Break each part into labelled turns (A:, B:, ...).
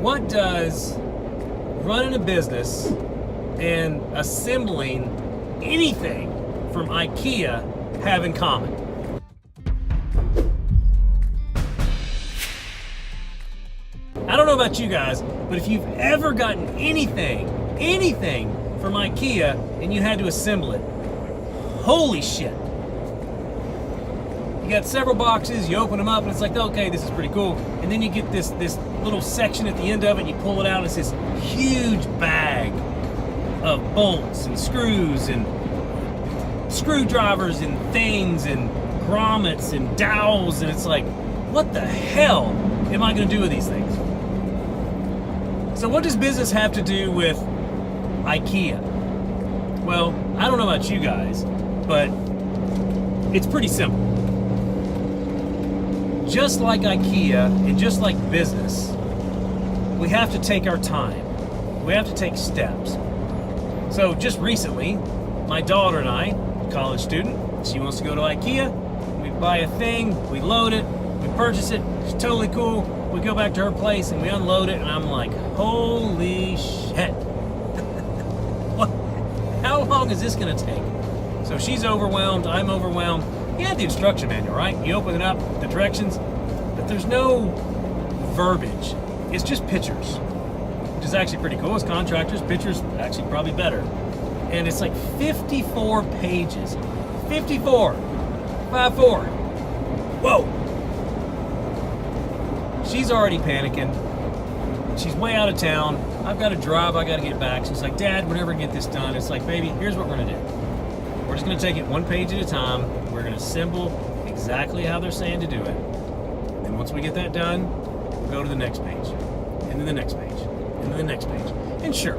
A: What does running a business and assembling anything from IKEA have in common? I don't know about you guys, but if you've ever gotten anything from IKEA and you had to assemble it, holy shit. You got several boxes, you open them up, and it's like, okay, this is pretty cool. And then you get this little section at the end of it, and you pull it out, and it's this huge bag of bolts and screws and screwdrivers and things and grommets and dowels, and it's like, what the hell am I going to do with these things? So what does business have to do with IKEA? Well, I don't know about you guys, but it's pretty simple. Just like IKEA and just like business, we have to take our time. We have to take steps. So just recently, my daughter and I, college student, she wants to go to IKEA. We buy a thing, we load it, we purchase it, it's totally cool. We go back to her place and we unload it, and I'm like, holy shit. What? How long is this gonna take? So she's overwhelmed, I'm overwhelmed. You have the instruction manual, right? You open it up, the directions, but there's no verbiage. It's just pictures, which is actually pretty cool. As contractors, pictures actually probably better. And it's like 54 pages. 54. 5-4. Whoa. She's already panicking. She's way out of town. I've got to drive, I got to get back. She's like, Dad, we're never gonna get this done. It's like, baby, here's what we're gonna do. We're just gonna take it one page at a time. We're gonna assemble exactly how they're saying to do it. And once we get that done, we'll go to the next page, and then the next page, and then the next page. And sure,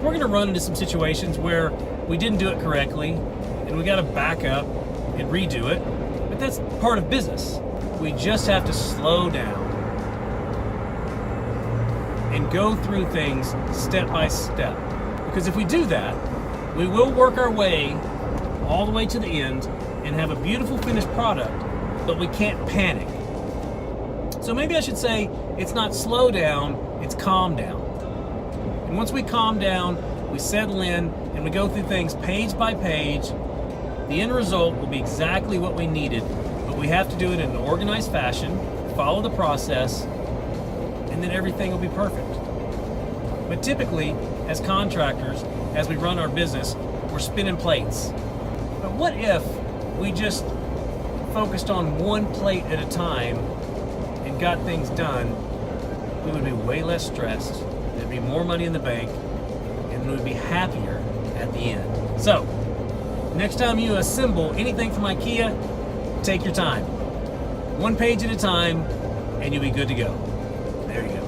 A: we're gonna run into some situations where we didn't do it correctly, and we gotta back up and redo it, but that's part of business. We just have to slow down and go through things step by step. Because if we do that, we will work our way all the way to the end and have a beautiful finished product, but we can't panic. So maybe I should say it's not slow down, it's calm down. And once we calm down, we settle in and we go through things page by page, the end result will be exactly what we needed, but we have to do it in an organized fashion, follow the process, and then everything will be perfect. But typically, as contractors, as we run our business, we're spinning plates. But what if we just focused on one plate at a time and got things done? We would be way less stressed, there'd be more money in the bank, and we would be happier at the end. So, next time you assemble anything from IKEA, take your time. One page at a time, and you'll be good to go. There you go.